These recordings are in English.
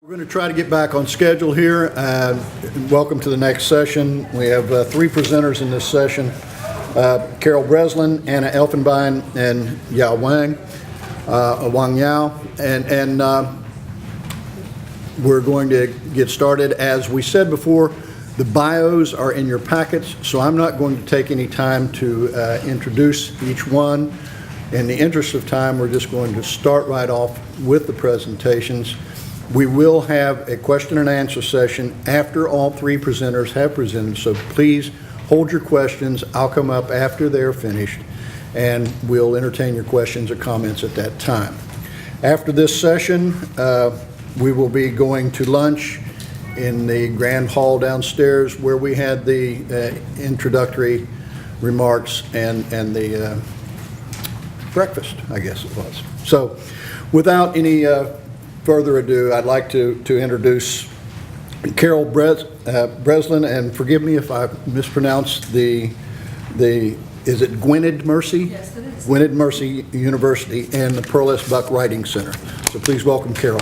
We're going to try to get back on schedule here. Welcome to the next session. We have three presenters in this session. Carol Breslin, Anna Elfenbein, and Yao Wang, Wang Yao. And we're going to get started. As we said before, the bios are in your packets, so I'm not going to take any time to introduce each one. In the interest of time, we're just going to start right off with the presentations. We will have a question and answer session after all three presenters have presented, so please hold your questions. I'll come up after they're finished, and we'll entertain your questions or comments at that time. After this session, we will be going to lunch in the grand hall downstairs where we had the introductory remarks and the breakfast, I guess it was. So without any further ado, I'd like to introduce Carol Breslin, and forgive me if I mispronounced the is it Gwynedd Mercy? Yes, it is. Gwynedd Mercy University and the Pearl S. Buck Writing Center. So please welcome Carol.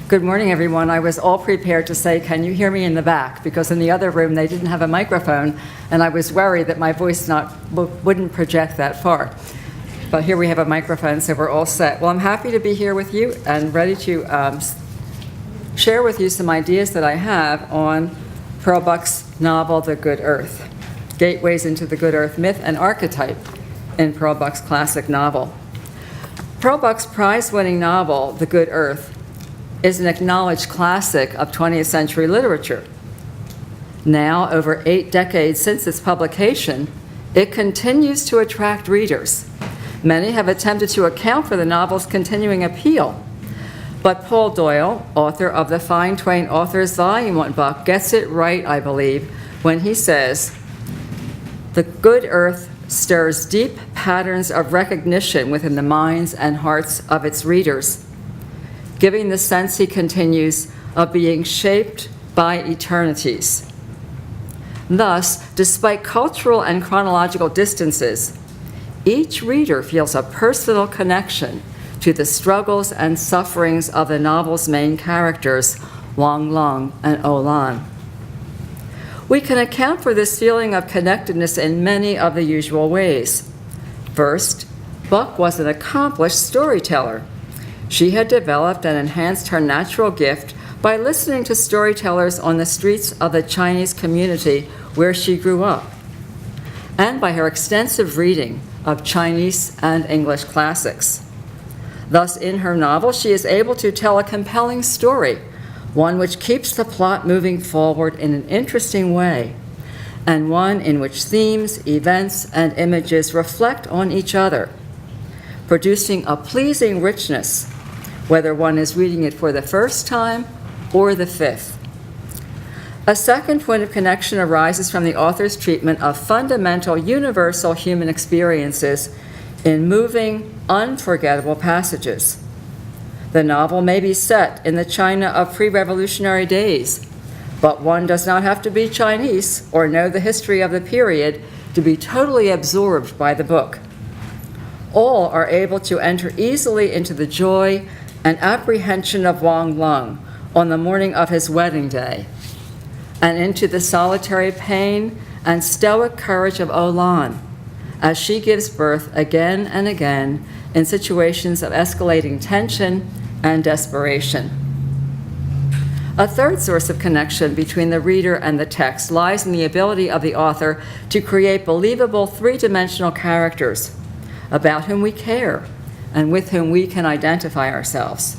Good morning, everyone. I was all prepared to say, can you hear me in the back? Because in the other room, they didn't have a microphone, and I was worried that my voice wouldn't project that far. But here we have a microphone, so we're all set. Well, I'm happy to be here with you and ready to share with you some ideas that I have on Pearl Buck's novel, The Good Earth, Gateways into the Good Earth Myth and Archetype in Pearl Buck's classic novel. Pearl Buck's prize-winning novel, The Good Earth, is an acknowledged classic of 20th century literature. Now, over 8 decades since its publication, it continues to attract readers. Many have attempted to account for the novel's continuing appeal, but Paul Doyle, author of the Fine Twain Authors Volume 1 book, gets it right, I believe, when he says, "The Good Earth stirs deep patterns of recognition within the minds and hearts of its readers, giving the sense," he continues, "of being shaped by eternities." Thus, despite cultural and chronological distances, each reader feels a personal connection to the struggles and sufferings of the novel's main characters, Wang Lang and Olan. We can account for this feeling of connectedness in many of the usual ways. First, Buck was an accomplished storyteller. She had developed and enhanced her natural gift by listening to storytellers on the streets of the Chinese community where she grew up, and by her extensive reading of Chinese and English classics. Thus, in her novel, she is able to tell a compelling story, one which keeps the plot moving forward in an interesting way, and one in which themes, events, and images reflect on each other, producing a pleasing richness, whether one is reading it for the first time or the fifth. A second point of connection arises from the author's treatment of fundamental, universal human experiences in moving, unforgettable passages. The novel may be set in the China of pre-revolutionary days, but one does not have to be Chinese or know the history of the period to be totally absorbed by the book. All are able to enter easily into the joy and apprehension of Wang Lang on the morning of his wedding day, and into the solitary pain and stoic courage of Olan as she gives birth again and again in situations of escalating tension and desperation. A third source of connection between the reader and the text lies in the ability of the author to create believable three-dimensional characters about whom we care and with whom we can identify ourselves.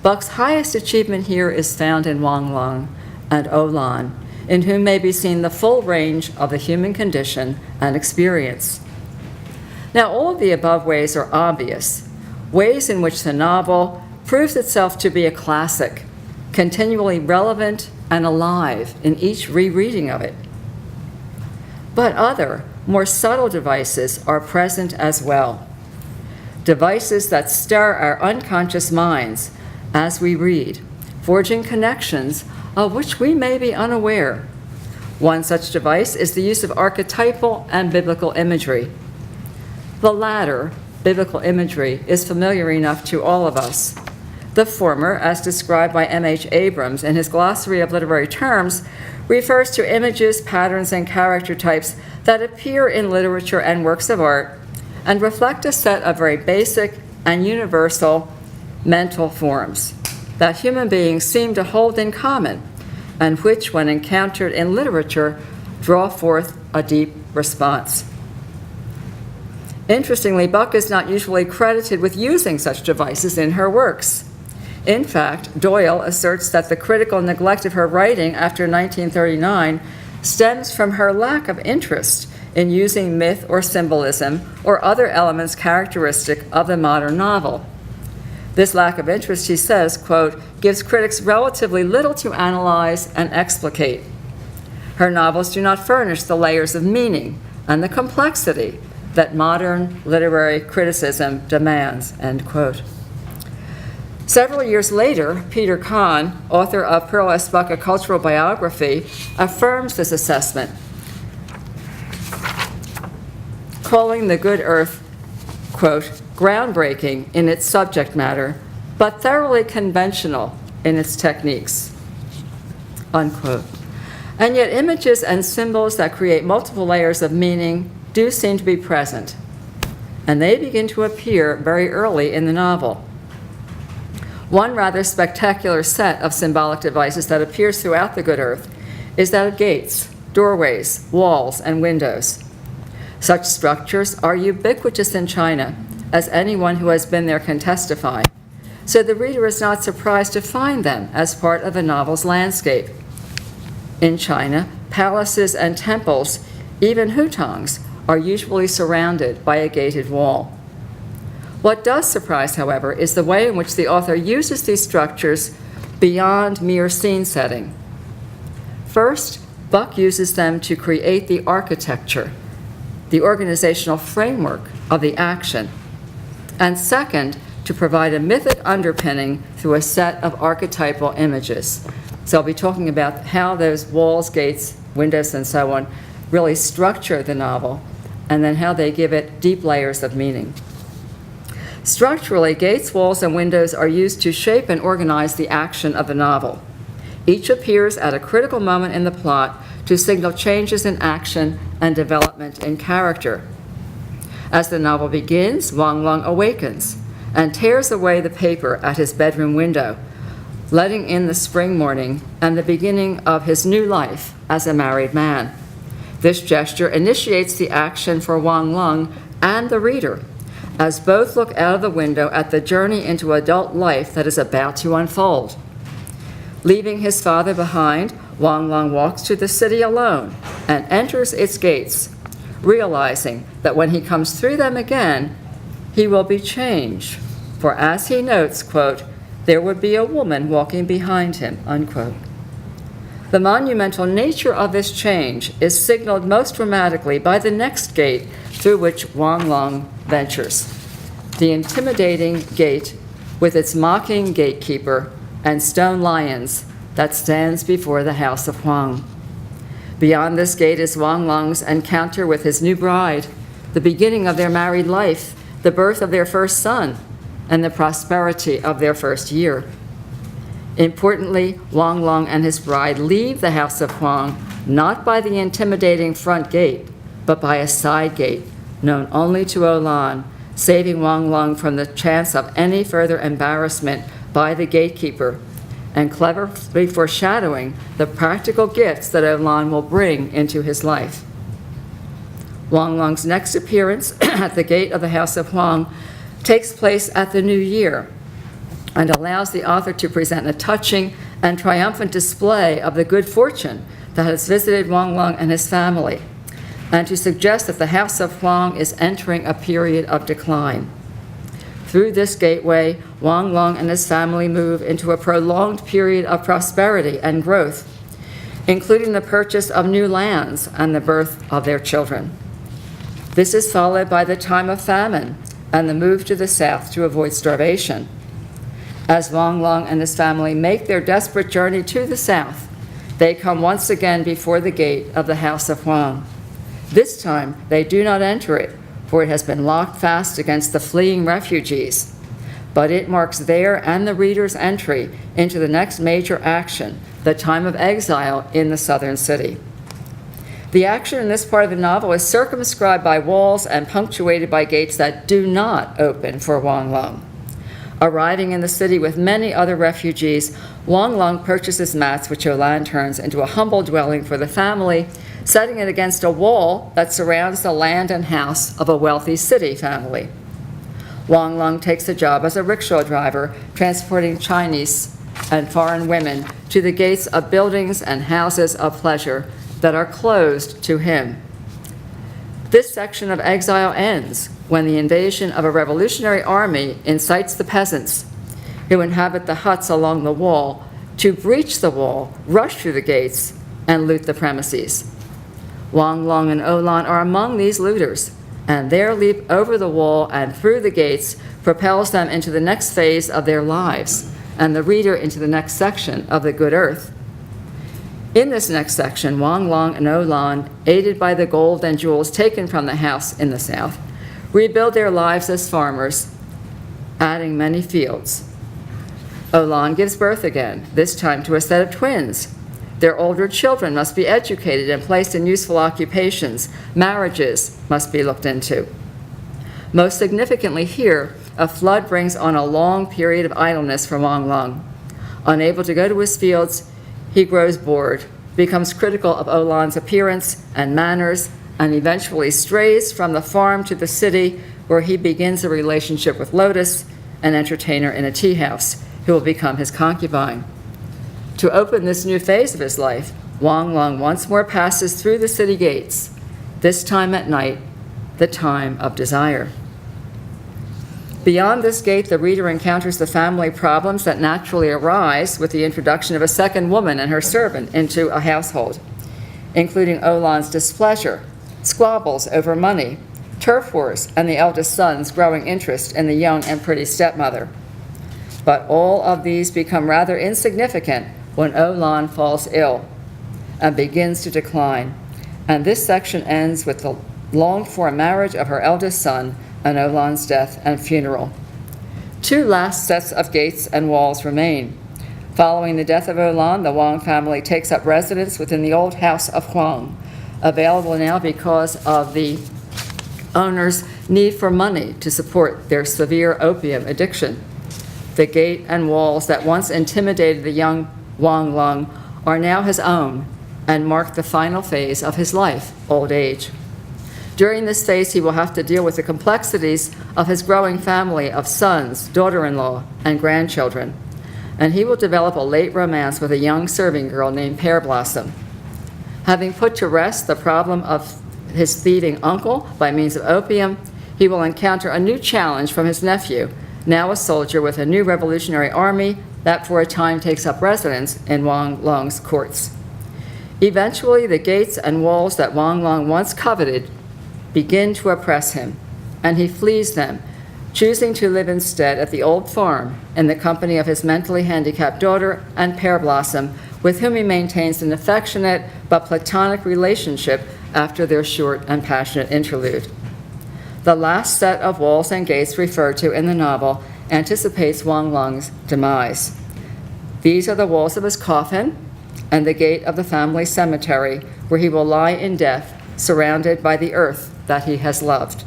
Buck's highest achievement here is found in Wang Lang and Olan, in whom may be seen the full range of the human condition and experience. Now, all of the above ways are obvious, ways in which the novel proves itself to be a classic, continually relevant and alive in each rereading of it. But other, more subtle devices are present as well, devices that stir our unconscious minds as we read, forging connections of which we may be unaware. One such device is the use of archetypal and biblical imagery. The latter biblical imagery is familiar enough to all of us. The former, as described by M.H. Abrams in his Glossary of Literary Terms, refers to images, patterns, and character types that appear in literature and works of art and reflect a set of very basic and universal mental forms that human beings seem to hold in common and which, when encountered in literature, draw forth a deep response. Interestingly, Buck is not usually credited with using such devices in her works. In fact, Doyle asserts that the critical neglect of her writing after 1939 stems from her lack of interest in using myth or symbolism or other elements characteristic of the modern novel. This lack of interest, he says, quote, gives critics relatively little to analyze and explicate. Her novels do not furnish the layers of meaning and the complexity that modern literary criticism demands, end quote. Several years later, Peter Kahn, author of Pearl S. Buck, A Cultural Biography, affirms this assessment, calling The Good Earth, quote, groundbreaking in its subject matter, but thoroughly conventional in its techniques, unquote. And yet images and symbols that create multiple layers of meaning do seem to be present, and they begin to appear very early in the novel. One rather spectacular set of symbolic devices that appears throughout The Good Earth is that of gates, doorways, walls, and windows. Such structures are ubiquitous in China, as anyone who has been there can testify, so the reader is not surprised to find them as part of the novel's landscape. In China, palaces and temples, even hutongs, are usually surrounded by a gated wall. What does surprise, however, is the way in which the author uses these structures beyond mere scene setting. First, Buck uses them to create the architecture, the organizational framework of the action, and second, to provide a mythic underpinning through a set of archetypal images. So I'll be talking about how those walls, gates, windows, and so on really structure the novel, and then how they give it deep layers of meaning. Structurally, gates, walls, and windows are used to shape and organize the action of the novel. Each appears at a critical moment in the plot to signal changes in action and development in character. As the novel begins, Wang Long awakens and tears away the paper at his bedroom window, letting in the spring morning and the beginning of his new life as a married man. This gesture initiates the action for Wang Long and the reader, as both look out of the window at the journey into adult life that is about to unfold. Leaving his father behind, Wang Long walks to the city alone and enters its gates, realizing that when he comes through them again, he will be changed. For as he notes, quote, there would be a woman walking behind him, unquote. The monumental nature of this change is signaled most dramatically by the next gate through which Wang Long ventures, the intimidating gate with its mocking gatekeeper and stone lions that stands before the house of Huang. Beyond this gate is Wang Long's encounter with his new bride, the beginning of their married life, the birth of their first son, and the prosperity of their first year. Importantly, Wang Long and his bride leave the house of Huang not by the intimidating front gate, but by a side gate known only to Olan, saving Wang Long from the chance of any further embarrassment by the gatekeeper, and cleverly foreshadowing the practical gifts that Olan will bring into his life. Wang Long's next appearance at the gate of the House of Huang takes place at the New Year and allows the author to present a touching and triumphant display of the good fortune that has visited Wang Long and his family, and to suggest that the House of Huang is entering a period of decline. Through this gateway, Wang Long and his family move into a prolonged period of prosperity and growth, including the purchase of new lands and the birth of their children. This is followed by the time of famine and the move to the south to avoid starvation. As Wang Long and his family make their desperate journey to the south, they come once again before the gate of the House of Huang. This time, they do not enter it, for it has been locked fast against the fleeing refugees. But it marks their and the reader's entry into the next major action, the time of exile in the southern city. The action in this part of the novel is circumscribed by walls and punctuated by gates that do not open for Wang Lung. Arriving in the city with many other refugees, Wang Lung purchases mats which Olan turns into a humble dwelling for the family, setting it against a wall that surrounds the land and house of a wealthy city family. Wang Lung takes a job as a rickshaw driver, transporting Chinese and foreign women to the gates of buildings and houses of pleasure that are closed to him. This section of exile ends when the invasion of a revolutionary army incites the peasants who inhabit the huts along the wall to breach the wall, rush through the gates, and loot the premises. Wang Lung and Olan are among these looters, and their leap over the wall and through the gates propels them into the next phase of their lives, and the reader into the next section of the Good Earth. In this next section, Wang Lung and Olan, aided by the gold and jewels taken from the house in the south, rebuild their lives as farmers, adding many fields. Olan gives birth again, this time to a set of twins. Their older children must be educated and placed in useful occupations. Marriages must be looked into. Most significantly here, a flood brings on a long period of idleness for Wang Lung. Unable to go to his fields, he grows bored, becomes critical of Olan's appearance and manners, and eventually strays from the farm to the city, where he begins a relationship with Lotus, an entertainer in a tea house, who will become his concubine. To open this new phase of his life, Wang Lung once more passes through the city gates, this time at night, the time of desire. Beyond this gate, the reader encounters the family problems that naturally arise with the introduction of a second woman and her servant into a household, including Olan's displeasure, squabbles over money, turf wars, and the eldest son's growing interest in the young and pretty stepmother. But all of these become rather insignificant when Olan falls ill and begins to decline, and this section ends with the longed-for marriage of her eldest son and Olan's death and funeral. Two last sets of gates and walls remain. Following the death of Olan, the Wang family takes up residence within the old house of Huang, available now because of the owner's need for money to support their severe opium addiction. The gate and walls that once intimidated the young Wang Lung are now his own and mark the final phase of his life, old age. During this phase, he will have to deal with the complexities of his growing family of sons, daughter-in-law, and grandchildren, and he will develop a late romance with a young serving girl named Pear Blossom. Having put to rest the problem of his thieving uncle by means of opium, he will encounter a new challenge from his nephew, now a soldier with a new revolutionary army that for a time takes up residence in Wang Lung's courts. Eventually, the gates and walls that Wang Lung once coveted begin to oppress him, and he flees them, choosing to live instead at the old farm in the company of his mentally handicapped daughter and Pear Blossom, with whom he maintains an affectionate but platonic relationship after their short and passionate interlude. The last set of walls and gates referred to in the novel anticipates Wang Lung's demise. These are the walls of his coffin and the gate of the family cemetery, where he will lie in death, surrounded by the earth that he has loved.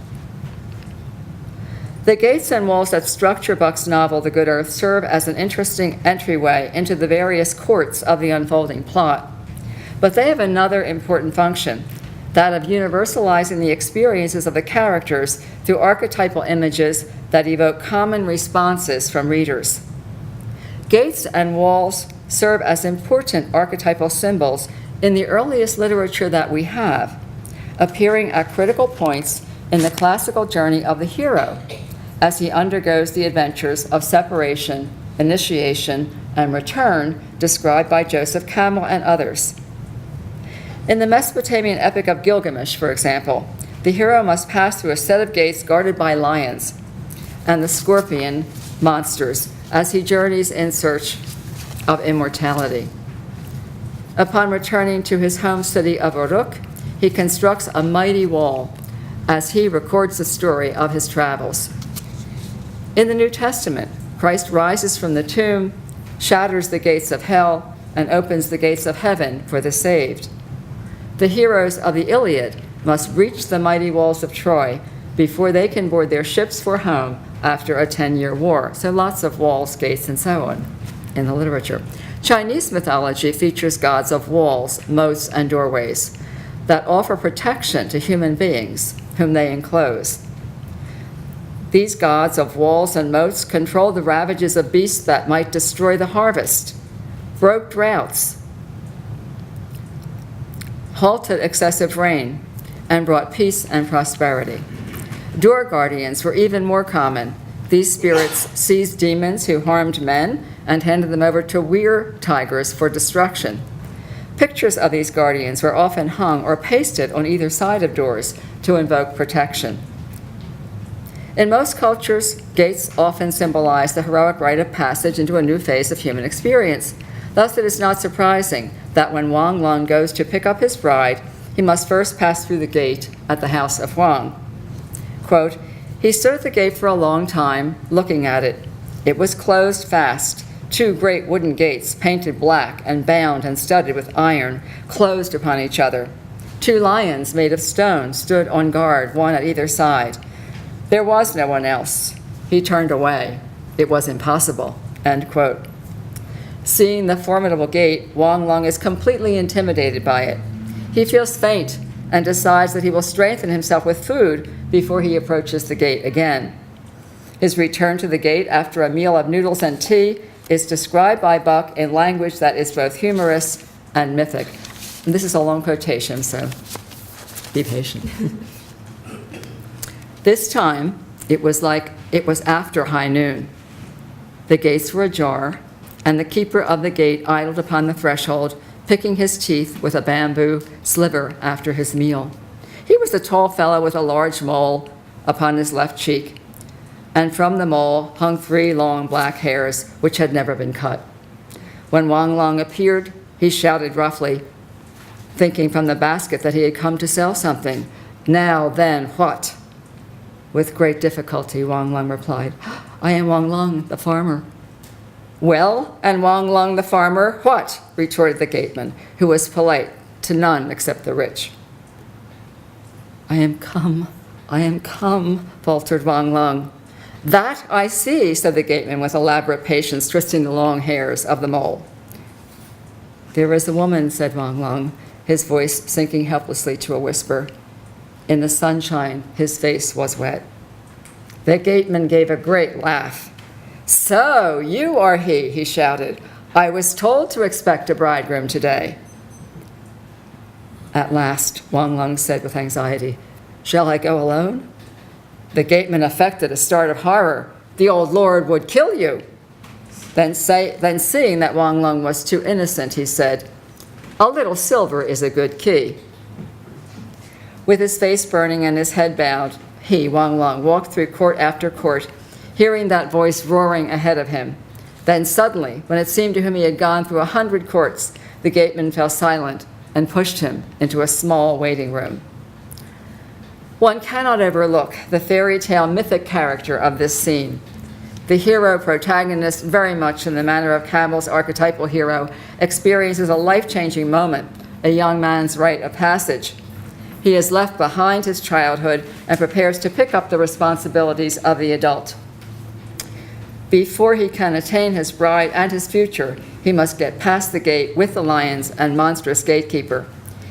The gates and walls that structure Buck's novel, The Good Earth, serve as an interesting entryway into the various courts of the unfolding plot. But they have another important function, that of universalizing the experiences of the characters through archetypal images that evoke common responses from readers. Gates and walls serve as important archetypal symbols in the earliest literature that we have, appearing at critical points in the classical journey of the hero as he undergoes the adventures of separation, initiation, and return described by Joseph Campbell and others. In the Mesopotamian epic of Gilgamesh, for example, the hero must pass through a set of gates guarded by lions and the scorpion monsters as he journeys in search of immortality. Upon returning to his home city of Uruk, he constructs a mighty wall, as he records the story of his travels. In the New Testament, Christ rises from the tomb, shatters the gates of hell, and opens the gates of heaven for the saved. The heroes of the Iliad must reach the mighty walls of Troy before they can board their ships for home after a 10-year war. So lots of walls, gates, and so on in the literature. Chinese mythology features gods of walls, moats, and doorways that offer protection to human beings whom they enclose. These gods of walls and moats control the ravages of beasts that might destroy the harvest, broke droughts, halted excessive rain, and brought peace and prosperity. Door guardians were even more common. These spirits seized demons who harmed men and handed them over to were tigers for destruction. Pictures of these guardians were often hung or pasted on either side of doors to invoke protection. In most cultures, gates often symbolize the heroic rite of passage into a new phase of human experience. Thus, it is not surprising that when Wang Lung goes to pick up his bride, he must first pass through the gate at the house of Huang. Quote, "He stood at the gate for a long time, looking at it. It was closed fast. 2 great wooden gates, painted black and bound and studded with iron, closed upon each other. 2 lions made of stone stood on guard, one at either side. There was no one else. He turned away. It was impossible." End quote. Seeing the formidable gate, Wang Lung is completely intimidated by it. He feels faint and decides that he will strengthen himself with food before he approaches the gate again. His return to the gate after a meal of noodles and tea is described by Buck in language that is both humorous and mythic. And this is a long quotation, so be patient. This time, it was after high noon. The gates were ajar, and the keeper of the gate idled upon the threshold, picking his teeth with a bamboo sliver after his meal. He was a tall fellow with a large mole upon his left cheek, and from the mole hung 3 long black hairs which had never been cut. When Wang Lung appeared, he shouted roughly, thinking from the basket that he had come to sell something. "Now then, what?" With great difficulty, Wang Lung replied, "I am Wang Lung, the farmer." "Well, and Wang Lung the farmer, what?" retorted the gateman, who was polite to none except the rich. I am come, faltered Wang Lung. "That I see," said the gateman with elaborate patience, twisting the long hairs of the mole. "There is a woman," said Wang Lung, his voice sinking helplessly to a whisper. In the sunshine, his face was wet. The gateman gave a great laugh. "So, you are he shouted. "I was told to expect a bridegroom today." At last, Wang Lung said with anxiety, "Shall I go alone?" The gateman affected a start of horror. "The old lord would kill you." Then seeing that Wang Lung was too innocent, he said, "A little silver is a good key." With his face burning and his head bowed, he, Wang Lung, walked through court after court, hearing that voice roaring ahead of him. Then suddenly, when it seemed to him he had gone through 100 courts, the gateman fell silent and pushed him into a small waiting room. One cannot overlook the fairy tale mythic character of this scene. The hero protagonist, very much in the manner of Campbell's archetypal hero, experiences a life-changing moment, a young man's rite of passage. He has left behind his childhood and prepares to pick up the responsibilities of the adult. Before he can attain his bride and his future, he must get past the gate with the lions and monstrous gatekeeper.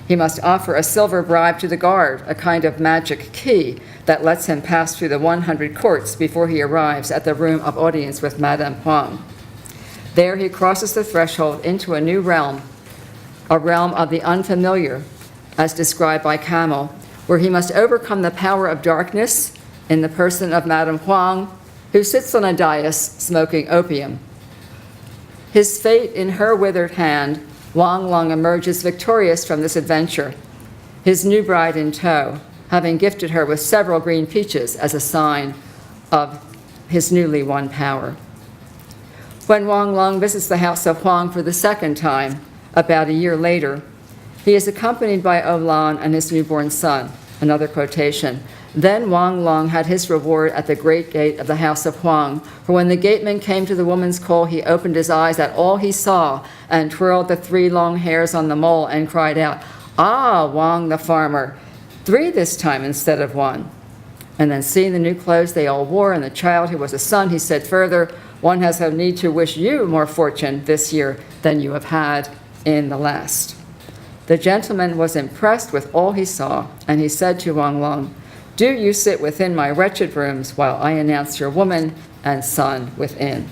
He must offer a silver bribe to the guard, a kind of magic key that lets him pass through the 100 courts before he arrives at the room of audience with Madame Huang. There he crosses the threshold into a new realm, a realm of the unfamiliar, as described by Camel, where he must overcome the power of darkness in the person of Madame Huang, who sits on a dais smoking opium. His fate in her withered hand, Wang Lung emerges victorious from this adventure, his new bride in tow, having gifted her with several green peaches as a sign of his newly won power. When Wang Lung visits the house of Huang for the second time, about a year later, he is accompanied by Olan and his newborn son, Another quotation. Then Wang Long had his reward at the great gate of the house of Huang. For when the gateman came to the woman's call, he opened his eyes at all he saw and twirled the 3 long hairs on the mole and cried out, "Ah, Wang the farmer, 3 this time instead of 1. And then seeing the new clothes they all wore and the child who was a son, he said further, "One has no need to wish you more fortune this year than you have had in the last." The gentleman was impressed with all he saw, and he said to Wang Long, "Do you sit within my wretched rooms while I announce your woman and son within."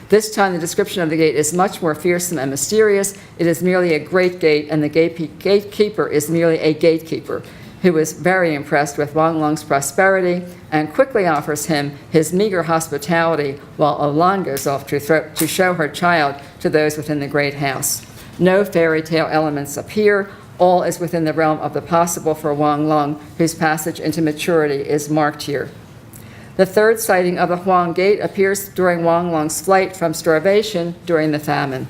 This time the description of the gate is much more fearsome and mysterious. It is merely a great gate, and the gatekeeper is merely a gatekeeper, who is very impressed with Wang Long's prosperity and quickly offers him his meager hospitality while Olan goes off to show her child to those within the great house. No fairy tale elements appear. All is within the realm of the possible for Wang Long, whose passage into maturity is marked here. The third sighting of the Huang Gate appears during Wang Long's flight from starvation during the famine.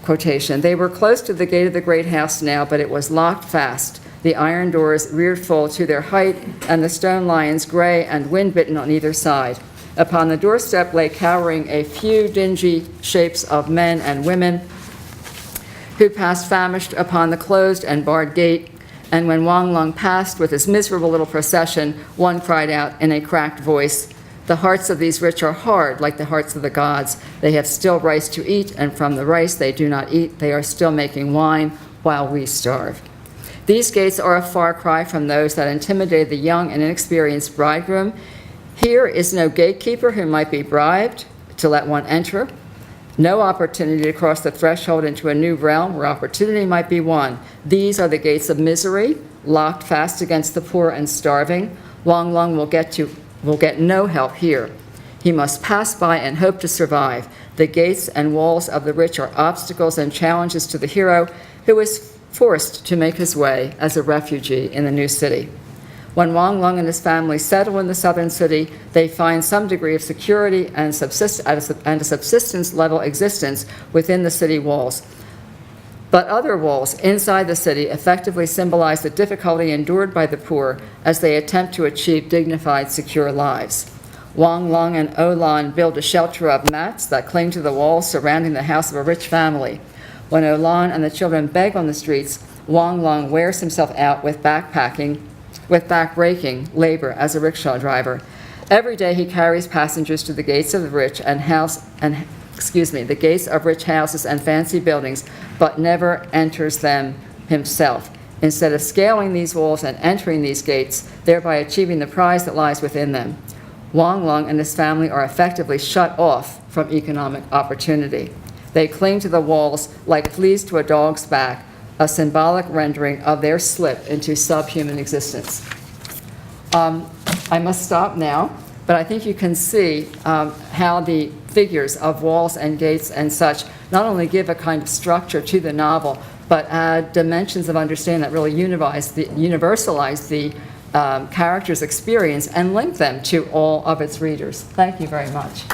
Quotation, "They were close to the gate of the great house now, but it was locked fast. The iron doors reared full to their height, and the stone lions gray and wind-bitten on either side. Upon the doorstep lay cowering a few dingy shapes of men and women, who passed famished upon the closed and barred gate, and when Wang Long passed with his miserable little procession, one cried out in a cracked voice, 'The hearts of these rich are hard, like the hearts of the gods. They have still rice to eat, and from the rice they do not eat. They are still making wine, while we starve.' These gates are a far cry from those that intimidated the young and inexperienced bridegroom. Here is no gatekeeper who might be bribed to let one enter. No opportunity to cross the threshold into a new realm where opportunity might be won. These are the gates of misery, locked fast against the poor and starving. Wang Long will get no help here. He must pass by and hope to survive. The gates and walls of the rich are obstacles and challenges to the hero who is forced to make his way as a refugee in the new city. When Wang Long and his family settle in the southern city, they find some degree of security and a subsistence-level existence within the city walls. But other walls inside the city effectively symbolize the difficulty endured by the poor as they attempt to achieve dignified, secure lives. Wang Long and Olan build a shelter of mats that cling to the walls surrounding the house of a rich family. When Olan and the children beg on the streets, Wang Long wears himself out with back-breaking labor as a rickshaw driver. Every day he carries passengers to the gates of the rich the gates of rich houses and fancy buildings, but never enters them himself. Instead of scaling these walls and entering these gates, thereby achieving the prize that lies within them, Wang Long and his family are effectively shut off from economic opportunity. They cling to the walls like fleas to a dog's back, a symbolic rendering of their slip into subhuman existence. I must stop now, but I think you can see how the figures of walls and gates and such not only give a kind of structure to the novel, but add dimensions of understanding that really universalize the character's experience and link them to all of its readers. Thank you very much.